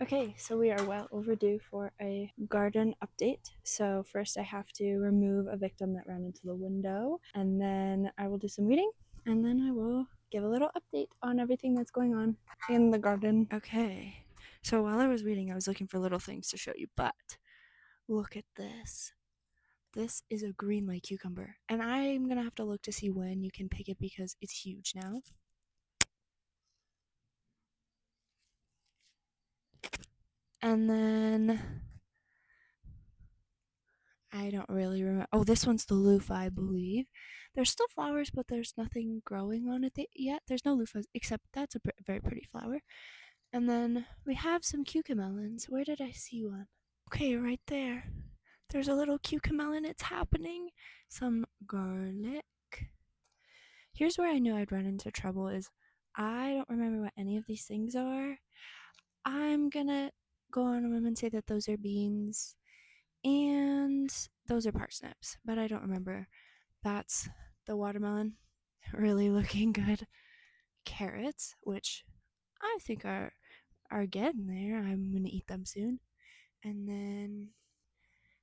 Okay, so we are well overdue for a garden update. So first I have to remove a victim that ran into the window, and then I will do some weeding, and then I will give a little update on everything that's going on in the garden. Okay, so while I was weeding, I was looking for little things to show you, but look at this. This is a green lake cucumber, and I'm gonna have to look to see when you can pick it because it's huge now. And then I don't really remember. Oh, this one's the loofah, I believe. There's still flowers, but there's nothing growing on it yet. There's no loofahs, except that's a very pretty flower. And then we have some cucamelons. Where did I see one? Okay, right there. There's a little cucamelon. It's happening. Some garlic. Here's where I knew I'd run into trouble is I don't remember what any of these things are. I'm gonna go on a whim and say that those are beans. And those are parsnips, but I don't remember. That's the watermelon. Really looking good. Carrots, which I think are getting there. I'm gonna eat them soon. And then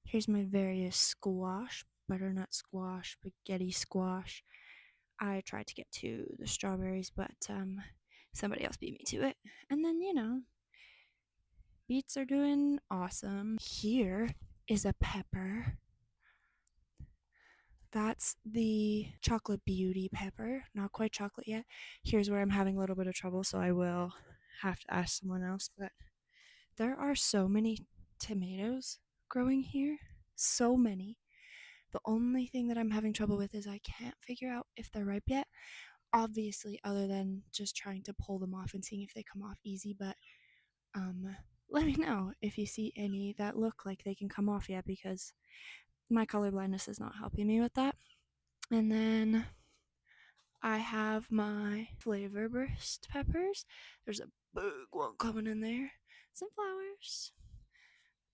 here's my various squash, butternut squash, spaghetti squash. I tried to get to the strawberries, but somebody else beat me to it. And then, beets are doing awesome. Here is a pepper. That's the chocolate beauty pepper. Not quite chocolate yet. Here's where I'm having a little bit of trouble, so I will have to ask someone else. But there are so many tomatoes growing here. So many. The only thing that I'm having trouble with is I can't figure out if they're ripe yet. Obviously, other than just trying to pull them off and seeing if they come off easy. But let me know if you see any that look like they can come off yet, because my colorblindness is not helping me with that. And then I have my flavor burst peppers. There's a big one coming in there. Some flowers.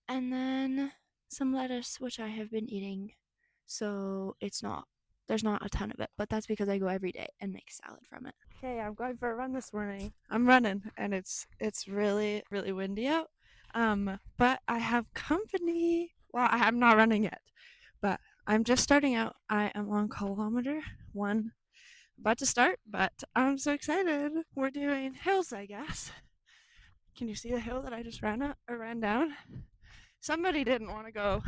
And then some lettuce, which I have been eating. So there's not a ton of it, but that's because I go every day and make salad from it. Okay, I'm going for a run this morning. I'm running and it's really, really windy out. But I have company. Well, I'm not running yet, but I'm just starting out. I am on kilometer 1, about to start, but I'm so excited. We're doing hills, I guess. Can you see the hill that I just ran down? Somebody didn't want to go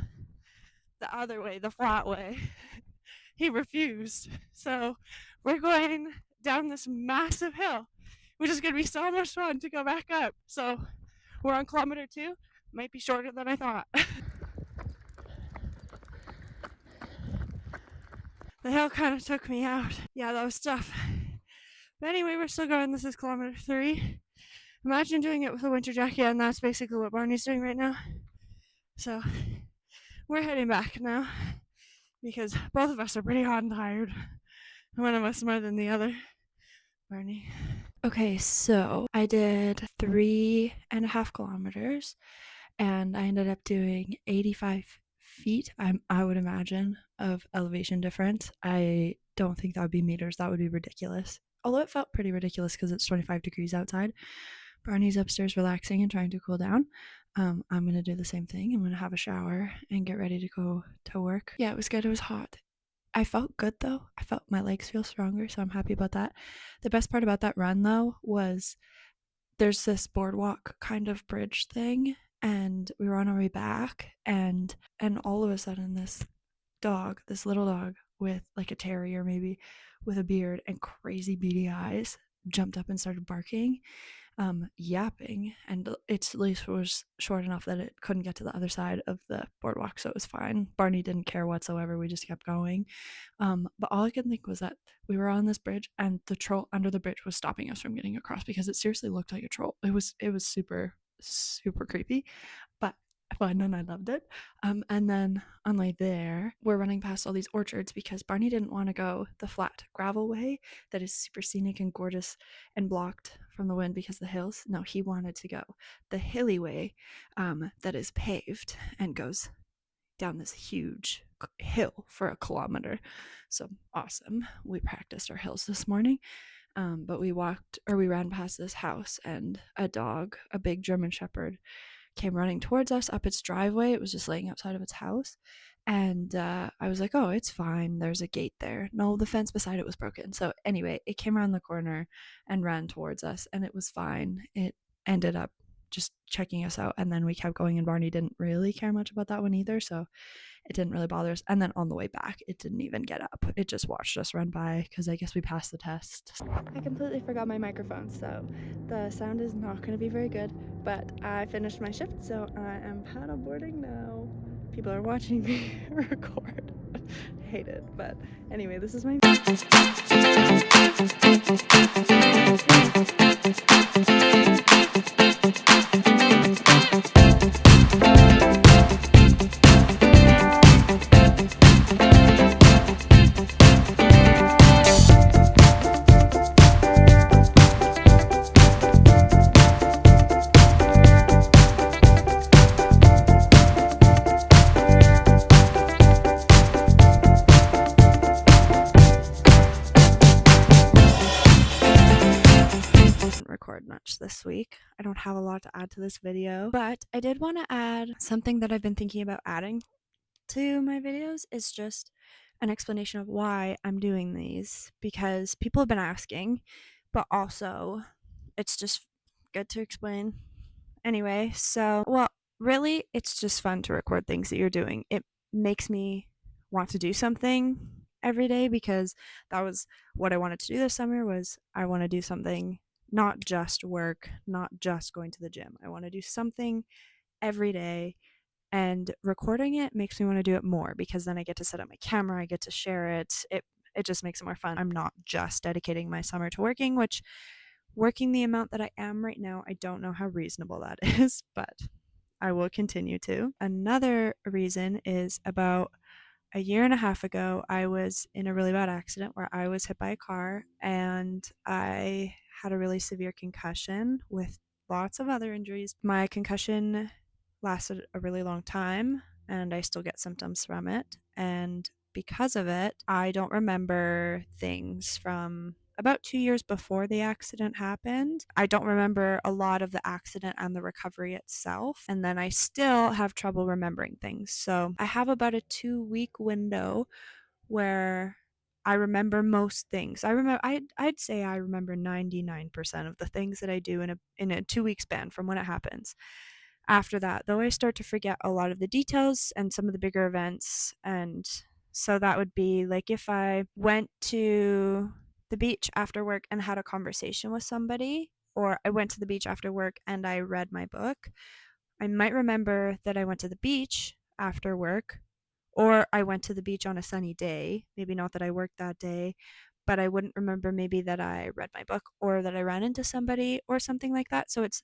the other way, the flat way. He refused. So we're going down this massive hill, which is going to be so much fun to go back up. So we're on kilometer 2. Might be shorter than I thought. The hill kind of took me out. Yeah, that was tough. But anyway, we're still going. This is kilometer 3. Imagine doing it with a winter jacket, and that's basically what Barney's doing right now. So we're heading back now because both of us are pretty hot and tired. One of us more than the other. Barney. Okay, so I did 3.5 kilometers, and I ended up doing 85 feet, I would imagine, of elevation difference. I don't think that would be meters. That would be ridiculous. Although it felt pretty ridiculous because it's 25 degrees outside. Barney's upstairs relaxing and trying to cool down. I'm going to do the same thing. I'm going to have a shower and get ready to go to work. Yeah, it was good. It was hot. I felt good though. I felt my legs feel stronger, so I'm happy about that. The best part about that run though was there's this boardwalk kind of bridge thing, and we were on our way back, and all of a sudden this little dog with like a terrier maybe, with a beard and crazy beady eyes, jumped up and started barking, yapping, and its leash was short enough that it couldn't get to the other side of the boardwalk, so it was fine. Barney didn't care whatsoever. We just kept going. But all I could think was that we were on this bridge and the troll under the bridge was stopping us from getting across, because it seriously looked like a troll. It was super, super creepy, but fun, and I loved it. And then on my way there, we're running past all these orchards because Barney didn't want to go the flat gravel way that is super scenic and gorgeous and blocked from the wind because of the hills. No, he wanted to go the hilly way, that is paved and goes down this huge hill for a kilometer. So awesome. We practiced our hills this morning, But we ran past this house, and a dog, a big German Shepherd, came running towards us up its driveway. It was just laying outside of its house. And I was like, oh, it's fine. There's a gate there. No, the fence beside it was broken. So anyway, it came around the corner and ran towards us, and it was fine. It ended up just checking us out, and then we kept going, and Barney didn't really care much about that one either, so it didn't really bother us. And then on the way back, it didn't even get up. It just watched us run by because I guess we passed the test. I completely forgot my microphone, so the sound is not going to be very good, but I finished my shift, so I am paddleboarding now. People are watching me record. I hate it, but anyway, this is my record much this week. I don't have a lot to add to this video, but I did want to add something that I've been thinking about adding to my videos. Is just an explanation of why I'm doing these, because people have been asking, but also it's just good to explain. Anyway, so, well, really, it's just fun to record things that you're doing. It makes me want to do something every day, because that was what I wanted to do this summer. Was I want to do something, not just work, not just going to the gym. I want to do something every day, and recording it makes me want to do it more, because then I get to set up my camera, I get to share it. It just makes it more fun. I'm not just dedicating my summer to working, which, working the amount that I am right now, I don't know how reasonable that is, but I will continue to. Another reason is, about a year and a half ago, I was in a really bad accident where I was hit by a car, and I had a really severe concussion with lots of other injuries. My concussion lasted a really long time, and I still get symptoms from it. And because of it, I don't remember things from about 2 years before the accident happened. I don't remember a lot of the accident and the recovery itself. And then I still have trouble remembering things. So I have about a 2-week window where I remember most things. I'd say I remember 99% of the things that I do in a 2-week span from when it happens. After that, though, I start to forget a lot of the details and some of the bigger events. And so that would be like if I went to the beach after work and had a conversation with somebody, or I went to the beach after work and I read my book, I might remember that I went to the beach after work, or I went to the beach on a sunny day. Maybe not that I worked that day, but I wouldn't remember maybe that I read my book, or that I ran into somebody or something like that. So it's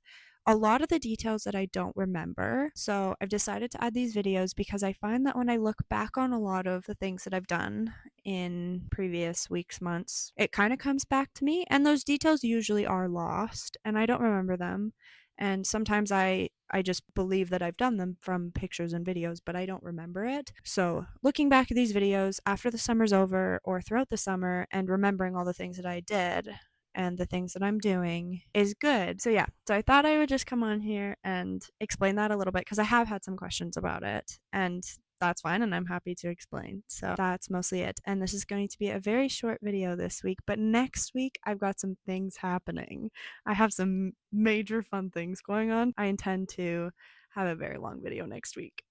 a lot of the details that I don't remember. So I've decided to add these videos because I find that when I look back on a lot of the things that I've done in previous weeks, months, it kind of comes back to me, and those details usually are lost and I don't remember them. And sometimes I just believe that I've done them from pictures and videos, but I don't remember it. So looking back at these videos after the summer's over, or throughout the summer, and remembering all the things that I did and the things that I'm doing is good. So yeah, so I thought I would just come on here and explain that a little bit, because I have had some questions about it, and that's fine, and I'm happy to explain. So that's mostly it. And this is going to be a very short video this week, but next week I've got some things happening. I have some major fun things going on. I intend to have a very long video next week.